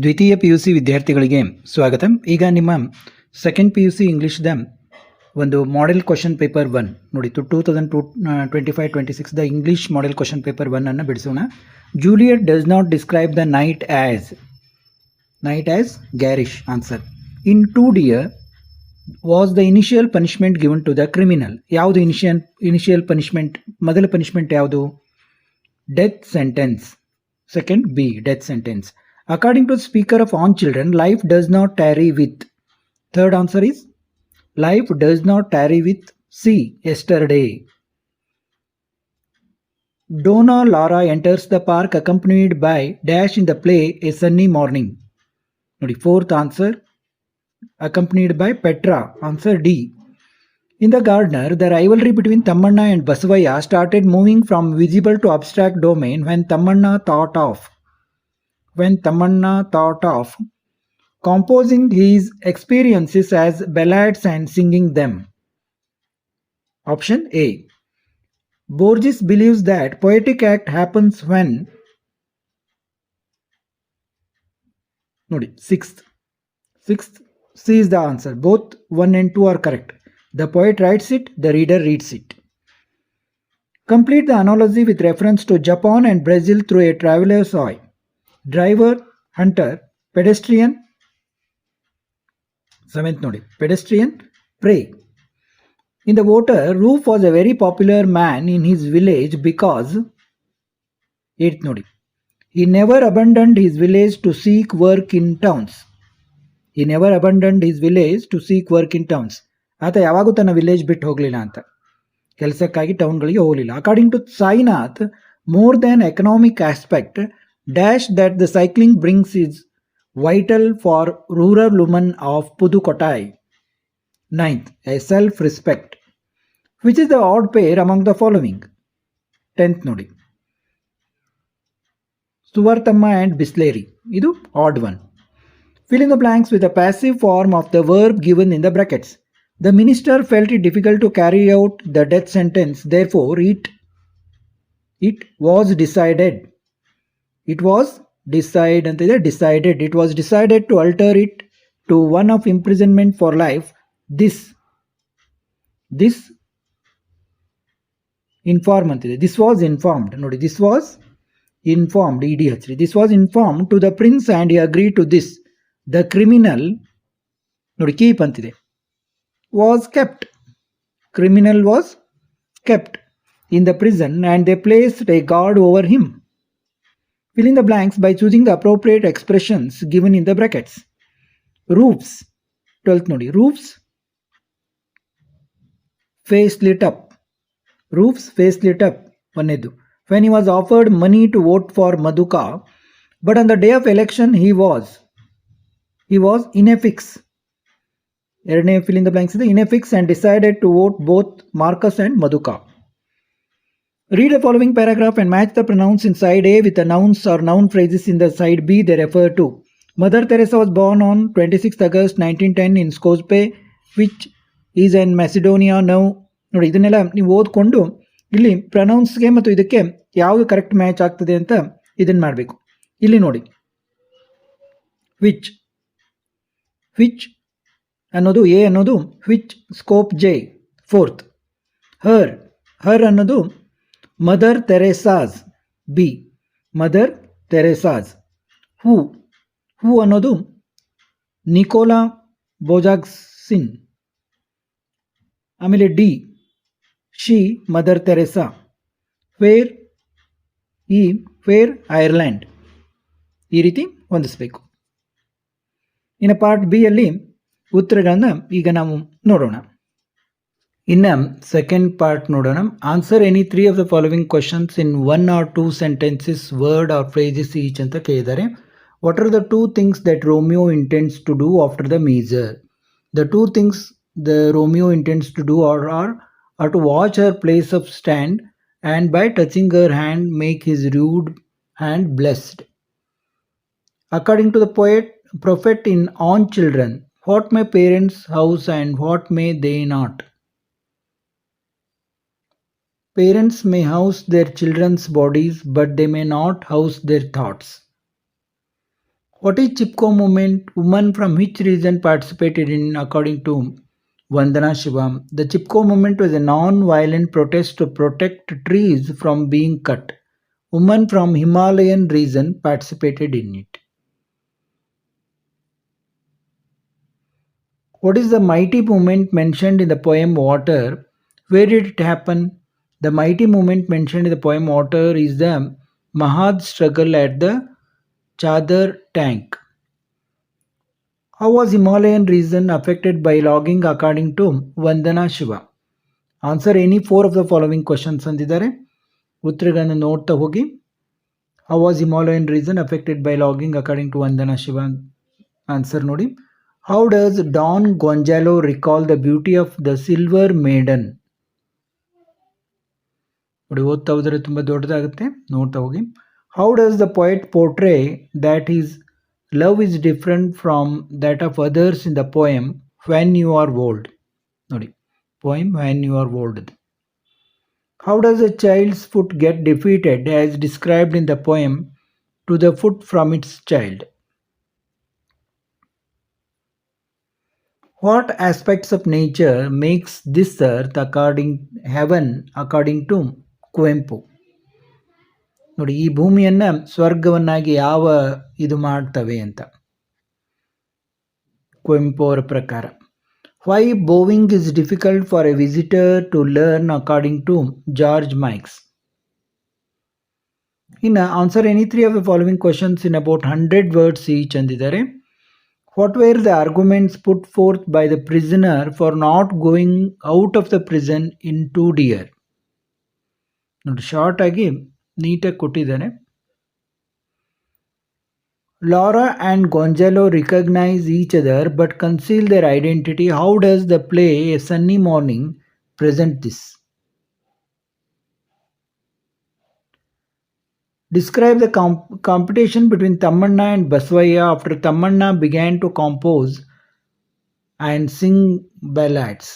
ದ್ವಿತೀಯ P U C ವಿದ್ಯಾರ್ಥಿಗಳಿಗೆ ಸ್ವಾಗತ. ಈಗ ನಿಮ್ಮ ಸೆಕೆಂಡ್ ಪಿ ಯು ಸಿ ಇಂಗ್ಲೀಷ್ದ ಒಂದು ಮಾಡೆಲ್ ಕ್ವಶನ್ ಪೇಪರ್ 1 ನೋಡಿ 2025-26 ದ ಇಂಗ್ಲೀಷ್ ಮಾಡೆಲ್ ಕ್ವಶನ್ ಪೇಪರ್ 1 ಅನ್ನು ಬಿಡಿಸೋಣ. Juliet does not describe the night as garish. Answer: in 2 dear was the initial punishment given to the criminal. ಯಾವುದು ಇನಿಷಿಯಲ್ ಪನಿಷ್ಮೆಂಟ್? ಮೊದಲ punishment ಯಾವುದು? Death sentence. Second B, death sentence. According to the speaker of On Children, life does not tarry with. Third answer is life does not tarry with C, yesterday. Donna Laura enters the park accompanied by dash in the play a sunny morning. Fourth answer, accompanied by Petra. Answer D. In The Gardener, the rivalry between Tammanna and Basavaya started moving from visible to abstract domain when Tammanna thought of composing his experiences as ballads and singing them. Option A. Borges believes that poetic act happens when sixth C is the answer. Both 1 and 2 are correct. The poet writes it, the reader reads it. Complete the analogy with reference to Japan and Brazil through a traveler's eye. Driver, hunter, pedestrian. Seventh pedestrian, prey. In the water, Roof was a very popular man in his village because eighth he never abandoned his village to seek work in towns. ಆತ ಯಾವಾಗೂ ತನ್ನ village ಬಿಟ್ಟು ಹೋಗಲಿಲ್ಲ ಅಂತ, ಕೆಲಸಕ್ಕಾಗಿ ಟೌನ್ಗಳಿಗೆ ಹೋಗಲಿಲ್ಲ. According to Sainath, more than economic aspect, dash that the cycling brings is vital for rural women of Pudukottai. Ninth, a self-respect. Which is the odd pair among the following? 10th Suvartamma and Bisleri. Idu odd one. Fill in the blanks with a passive form of the verb given in the brackets. The minister felt it difficult to carry out the death sentence, therefore it was decided. It was decided to alter it to one of imprisonment for life. This informed. This was informed. This was informed. This was informed to the prince and he agreed to this. The criminal keep antide was kept. Criminal was kept in the prison and they placed a guard over him. Fill in the blanks by choosing the appropriate expressions given in the brackets. Roofs. 12th roofs face lit up. Roofs face lit up. Onnedu. When he was offered money to vote for Madhuka, but on the day of election he was ineffix. Erane fill in the blanks is ineffix and decided to vote both Marcus and Madhuka. Read the following paragraph and match the pronouns in side A with the nouns or noun phrases in the side B they refer to. Mother Teresa was born on 26th August 1910 in Skopje, which is in Macedonia now. ಇದನ್ನೆಲ್ಲ ನೀವು ಓದ್ಕೊಂಡು ಇಲ್ಲಿ ಪ್ರನೌನ್ಸ್ಗೆ ಮತ್ತು ಇದಕ್ಕೆ ಯಾವುದು correct match ಆಗ್ತದೆ ಅಂತ ಇದನ್ನು ಮಾಡಬೇಕು. ಇಲ್ಲಿ ನೋಡಿ, ವಿಚ್ ಅನ್ನೋದು ಎ ಅನ್ನೋದು ವಿಚ್ ಸ್ಕೋಪ್ಜೆ. ಫೋರ್ತ್ ಹರ್ ಅನ್ನೋದು Mother Teresa's. B Mother Teresa's. Who ಅನ್ನೋದು ನಿಕೋಲಾ ಬೋಜಾಗ್ಸಿನ್. ಆಮೇಲೆ ಡಿ ಶಿ ಮದರ್ ತೆರೆಸಾ. ಫೇರ್ ಐರ್ಲ್ಯಾಂಡ್. ಈ ರೀತಿ ಹೊಂದಿಸಬೇಕು. ಇನ್ನು ಪಾರ್ಟ್ ಬಿ ಅಲ್ಲಿ ಉತ್ತರಗಳನ್ನು ಈಗ ನಾವು ನೋಡೋಣ. ಇನ್ನು ಸೆಕೆಂಡ್ ಪಾರ್ಟ್ ನೋಡೋಣ. Answer any 3 of the following questions in 1 or 2 sentences, word or phrases each ಅಂತ ಕೇಳಿದ್ದಾರೆ. What are the 2 things that Romeo intends to do after the measure? The 2 things the Romeo intends to do are to watch her place of stand and by touching her hand make his rude hand blessed. According to the prophet in On Children, what may parents house and what may they not? Parents may house their children's bodies, but they may not house their thoughts. What is Chipko movement? Women from which region participated in according to Vandana Shivam? The Chipko movement was a non-violent protest to protect trees from being cut. Women from Himalayan region participated in it. What is the mighty movement mentioned in the poem Water? Where did it happen? The mighty movement mentioned in the poem Water is the Mahad struggle at the Chadar tank. How was Himalayan region affected by logging according to Vandana Shiva? Answer any four of the following questions ಅಂದಿದ್ದಾರೆ ಉತ್ತರಗಳನ್ನು ನೋಡ್ತಾ ಹೋಗಿ. How was Himalayan region affected by logging according to Vandana Shiva? Answer ನೋಡಿ. How does Don Gonzalo recall the beauty of the Silver Maiden? ನೋಡಿ ಓದ್ತಾ ಹೋದರೆ ತುಂಬ ದೊಡ್ಡದಾಗುತ್ತೆ, ನೋಡ್ತಾ ಹೋಗಿ. How does the poet portray that his love is different from that of others in the poem When You Are Old? ನೋಡಿ poem When You Are Old. How does a child's foot get defeated as described in the poem To the Foot from Its Child? What aspects of nature makes this earth heaven according to Kuvempu? ನೋಡಿ ಈ ಭೂಮಿಯನ್ನ ಸ್ವರ್ಗವನ್ನಾಗಿ ಯಾವ ಇದು ಮಾಡ್ತವೆ ಅಂತ ಕುವೆಂಪು ಅವರ ಪ್ರಕಾರ. Why bowing is difficult for a visitor to learn according to George Mikes? ಇನ್ನು answer any three of the following questions in about 100 words each ಅಂದಿದ್ದಾರೆ. What were the arguments put forth by the prisoner for not going out of the prison in 2 year? ನೋಡಿ short ಆಗಿ ನೀಟಾಗಿ ಕೊಟ್ಟಿದ್ದಾನೆ. Laura and Gonzalo recognize each other but conceal their identity. How does the play A Sunny Morning present this? Describe the competition between Tammanna and Basavaya after Tammanna began to compose and sing ballads.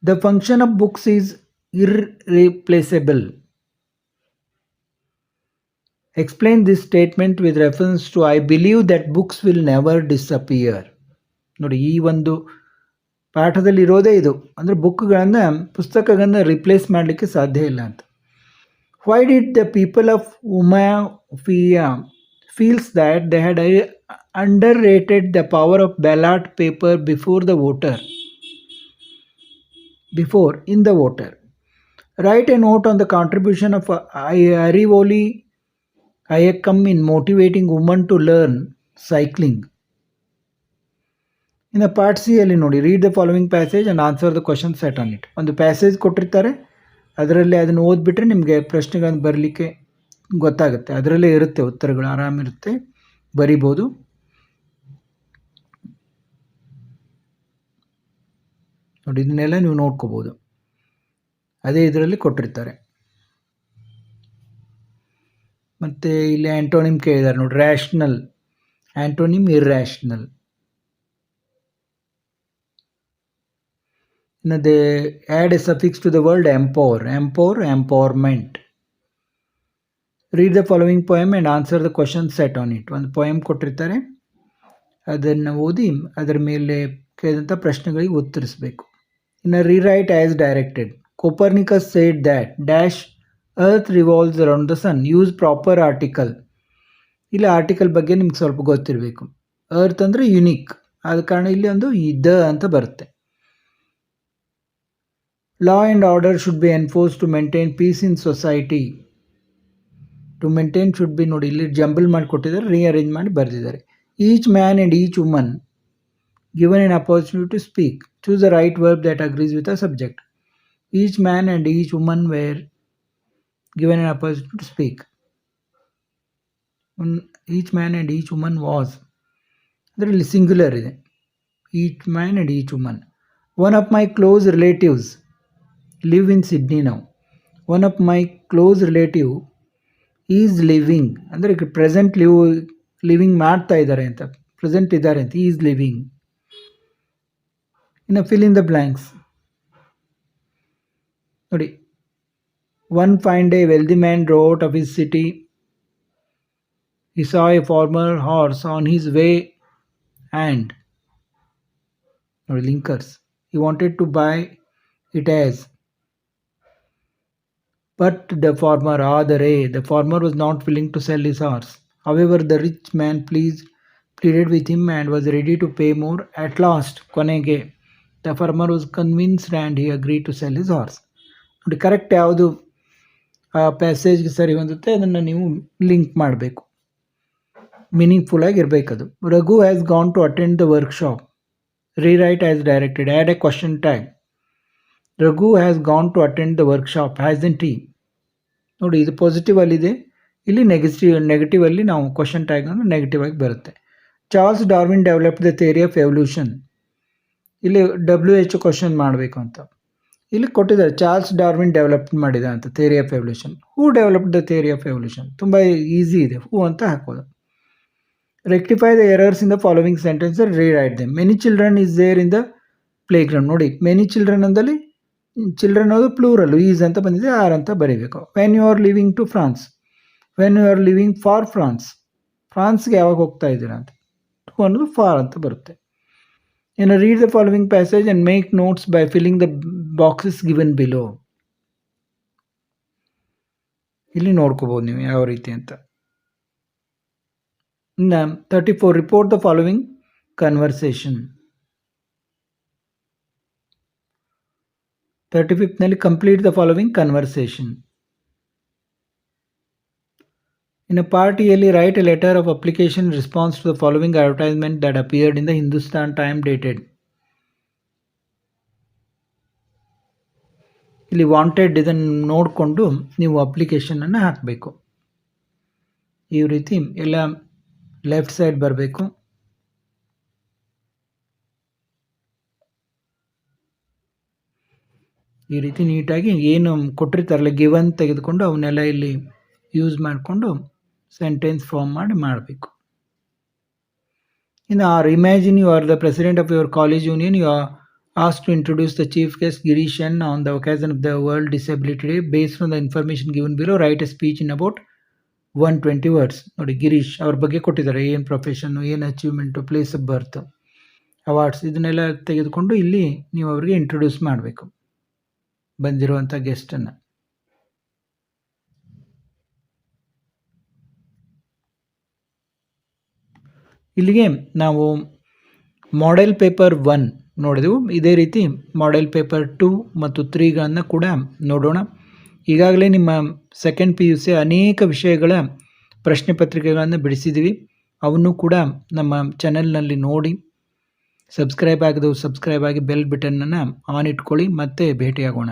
The function of books is irreplaceable. Explain this statement with reference to I believe that books will never disappear. ನೋಡಿ ಈ ಒಂದು ಪಾಠದಲ್ಲಿ ಇರೋದೇ ಇದು, ಅಂದರೆ ಬುಕ್ಗಳನ್ನು ಪುಸ್ತಕಗಳನ್ನು replace ಮಾಡಲಿಕ್ಕೆ ಸಾಧ್ಯ ಇಲ್ಲ ಅಂತ. Why did the people of Umafia feels that they had underrated the power of ballot paper before in the voter? Write a note on the contribution of Arivoli Ayakam in motivating women to learn cycling. ಇನ್ನು part C ಅಲ್ಲಿ ನೋಡಿ read the following passage and answer the question set on it. ಒಂದು passage ಕೊಟ್ಟಿರ್ತಾರೆ, ಅದರಲ್ಲಿ ಅದನ್ನು ಓದ್ಬಿಟ್ರೆ ನಿಮಗೆ ಪ್ರಶ್ನೆಗಳನ್ನು ಬರಲಿಕ್ಕೆ ಗೊತ್ತಾಗುತ್ತೆ. ಅದರಲ್ಲೇ ಇರುತ್ತೆ ಉತ್ತರಗಳು, ಆರಾಮಿರುತ್ತೆ, ಬರಿಬೋದು. ನೋಡಿ ಇದನ್ನೆಲ್ಲ ನೀವು ನೋಡ್ಕೋಬೋದು, ಅದೇ ಇದರಲ್ಲಿ ಕೊಟ್ಟಿರ್ತಾರೆ. ಮತ್ತು ಇಲ್ಲಿ ಆ್ಯಂಟೋನಿಮ್ ಕೇಳಿದ್ದಾರೆ ನೋಡಿ, ರ್ಯಾಷನಲ್ ಆ್ಯಂಟೋನಿಮ್ ಇರ್ರ್ಯಾಷನಲ್. ಇನ್ನು they add a suffix to the word empower, empowerment. Read the following poem and answer the question set on it. ಒಂದು ಪೊಯಮ್ ಕೊಟ್ಟಿರ್ತಾರೆ, ಅದನ್ನು ಓದಿ ಅದರ ಮೇಲೆ ಕೇಳಿದಂಥ ಪ್ರಶ್ನೆಗಳಿಗೆ ಉತ್ತರಿಸಬೇಕು. ಇನ್ನು rewrite as directed. Copernicus said that dash earth revolves around the sun. Use proper article. ಇಲ್ಲಿ ಆರ್ಟಿಕಲ್ ಬಗ್ಗೆ ನಿಮ್ಗೆ ಸ್ವಲ್ಪ ಗೊತ್ತಿರಬೇಕು. ಅರ್ತ್ ಅಂದರೆ ಯುನಿಕ್, ಆದ ಕಾರಣ ಇಲ್ಲಿ ಒಂದು ದ ಅಂತ ಬರುತ್ತೆ. Law and order should be enforce to maintain peace in society. To maintain should be ನೋಡಿ ಇಲ್ಲಿ ಜಂಬಲ್ ಮಾಡಿ ಕೊಟ್ಟಿದ್ದಾರೆ, ರೀಅರೇಂಜ್ ಮಾಡಿ ಬರೆದಿದ್ದಾರೆ. Each man and each woman given an opportunity to speak. Choose the right verb that agrees with the subject. Each man and each woman were given an opportunity to speak. Each man and each woman was. ಅದರಲ್ಲಿ singular ಇದೆ. Each man and each woman. One of my close relatives live in Sydney now. One of my close relative is living ಅಂದರೆ present living ಮಾಡ್ತಾ ಇದ್ದಾರೆ ಅಂತ, present ಇದ್ದಾರೆ ಅಂತ, is living. ಇನ್ನು fill in the blanks ನೋಡಿ. One fine day, a wealthy man drove out of his city. He saw a farmer horse on his way and linkers. He wanted to buy it as, but the farmer was not willing to sell his horse. However, the rich man pleaded with him and was ready to pay more. At last, ಕೊನೆಗೆ the farmer was convinced and he agreed to sell his horse. ನೋಡಿ, correct ಯಾವುದು ಆ ಪ್ಯಾಸೇಜ್ಗೆ ಸರಿ ಹೊಂದುತ್ತೆ ಅದನ್ನು ನೀವು link ಮಾಡಬೇಕು. ಮೀನಿಂಗ್ಫುಲ್ ಆಗಿರಬೇಕದು. Raghu has gone to attend the workshop. Rewrite as directed. Add a question tag. Raghu has gone to attend the workshop. Hasn't he? ನೋಡಿ, ಇದು ಪಾಸಿಟಿವ್ ಅಲ್ಲಿದೆ, ಇಲ್ಲಿ ನೆಗೆಟಿವ್ ಅಲ್ಲಿ ನಾವು ಕ್ವಶನ್ ಟ್ಯಾಗ್ ಅನ್ನು ನೆಗೆಟಿವ್ ಆಗಿ ಬರುತ್ತೆ. Charles Darwin developed the theory of evolution. ಇಲ್ಲಿ WHO ಕ್ವಶನ್ ಮಾಡಬೇಕು ಅಂತ ಇಲ್ಲಿ ಕೊಟ್ಟಿದ್ದಾರೆ. ಚಾರ್ಲ್ಸ್ ಡಾರ್ವಿನ್ ಡೆವಲಪ್ ಮಾಡಿದ ಅಂತ theory of evolution. Who developed the theory of evolution? ತುಂಬ ಈಸಿ ಇದೆ, ಹೂ ಅಂತ ಹಾಕೋದು. Rectify the errors in the following sentence, rewrite them. Many children is there in the play ground. ನೋಡಿ, many children ಅಂದಲ್ಲಿ children ಅದು plural, is ಅಂತ ಬಂದಿದೆ, are ಅಂತ ಬರೀಬೇಕು. When you are living to France. When you are living for France. ಫ್ರಾನ್ಸ್ಗೆ ಯಾವಾಗ ಹೋಗ್ತಾ ಇದ್ದೀರಾ ಅಂತ, ಟು ಅನ್ನೋದು ಫಾರ್ ಅಂತ ಬರುತ್ತೆ. ಇನ್ನು read the following passage and make notes by filling the boxes given below. ಇಲ್ಲಿ ನೋಡ್ಕೋಬೋದು ನೀವು ಯಾವ ರೀತಿ ಅಂತ. ಇನ್ನು 34, ರಿಪೋರ್ಟ್ ದ ಫಾಲೋವಿಂಗ್ ಕನ್ವರ್ಸೇಷನ್. 35ನಲ್ಲಿ ಕಂಪ್ಲೀಟ್ ದ ಫಾಲೋವಿಂಗ್ ಕನ್ವರ್ಸೇಷನ್. ಇನ್ನು ಪಾರ್ಟ್ ಎಲ್ಲಿ write a letter of application response to the following advertisement that appeared in the Hindustan Time dated. ಇಲ್ಲಿ ವಾಂಟೆಡ್ ಇದನ್ನು ನೋಡಿಕೊಂಡು ನೀವು ಅಪ್ಲಿಕೇಶನನ್ನು ಹಾಕಬೇಕು. ಈ ರೀತಿ ಎಲ್ಲ ಲೆಫ್ಟ್ ಸೈಡ್ ಬರಬೇಕು. ಈ ರೀತಿ ನೀಟಾಗಿ ಏನು ಕೊಟ್ಟಿರ್ತಾರಲ್ಲ ಗಿವನ್ ತೆಗೆದುಕೊಂಡು ಅವನ್ನೆಲ್ಲ ಇಲ್ಲಿ ಯೂಸ್ ಮಾಡಿಕೊಂಡು ಸೆಂಟೆನ್ಸ್ ಫಾರ್ಮ್ ಮಾಡಬೇಕು. ಇನ್ನು imagine you are the president of your college union. You are asked to introduce the chief guest Girishan on the occasion of the World Disability Day. Based on the information given below, write a speech in about 120 words. ನೋಡಿ, ಗಿರೀಶ್ ಅವ್ರ ಬಗ್ಗೆ ಕೊಟ್ಟಿದ್ದಾರೆ. ಏನು profession, ಏನು achievement, place of birth, awards, ಇದನ್ನೆಲ್ಲ ತೆಗೆದುಕೊಂಡು ಇಲ್ಲಿ ನೀವು ಅವರಿಗೆ ಇಂಟ್ರೊಡ್ಯೂಸ್ ಮಾಡಬೇಕು ಬಂದಿರುವಂಥ ಗೆಸ್ಟನ್ನು. ಇಲ್ಲಿಗೆ ನಾವು ಮಾಡೆಲ್ ಪೇಪರ್ 1 ನೋಡಿದೆವು. ಇದೇ ರೀತಿ ಮಾಡೆಲ್ ಪೇಪರ್ 2 ಮತ್ತು 3ಗಳನ್ನು ಕೂಡ ನೋಡೋಣ. ಈಗಾಗಲೇ ನಿಮ್ಮ ಸೆಕೆಂಡ್ PUC ಅನೇಕ ವಿಷಯಗಳ ಪ್ರಶ್ನೆ ಪತ್ರಿಕೆಗಳನ್ನು ಬಿಡಿಸಿದ್ದೀವಿ. ಅವನ್ನು ಕೂಡ ನಮ್ಮ ಚಾನೆಲ್ನಲ್ಲಿ ನೋಡಿ. ಸಬ್ಸ್ಕ್ರೈಬ್ ಆಗಿ ಬೆಲ್ ಬಟನನ್ನು ಆನ್ ಇಟ್ಕೊಳ್ಳಿ. ಮತ್ತೆ ಭೇಟಿಯಾಗೋಣ.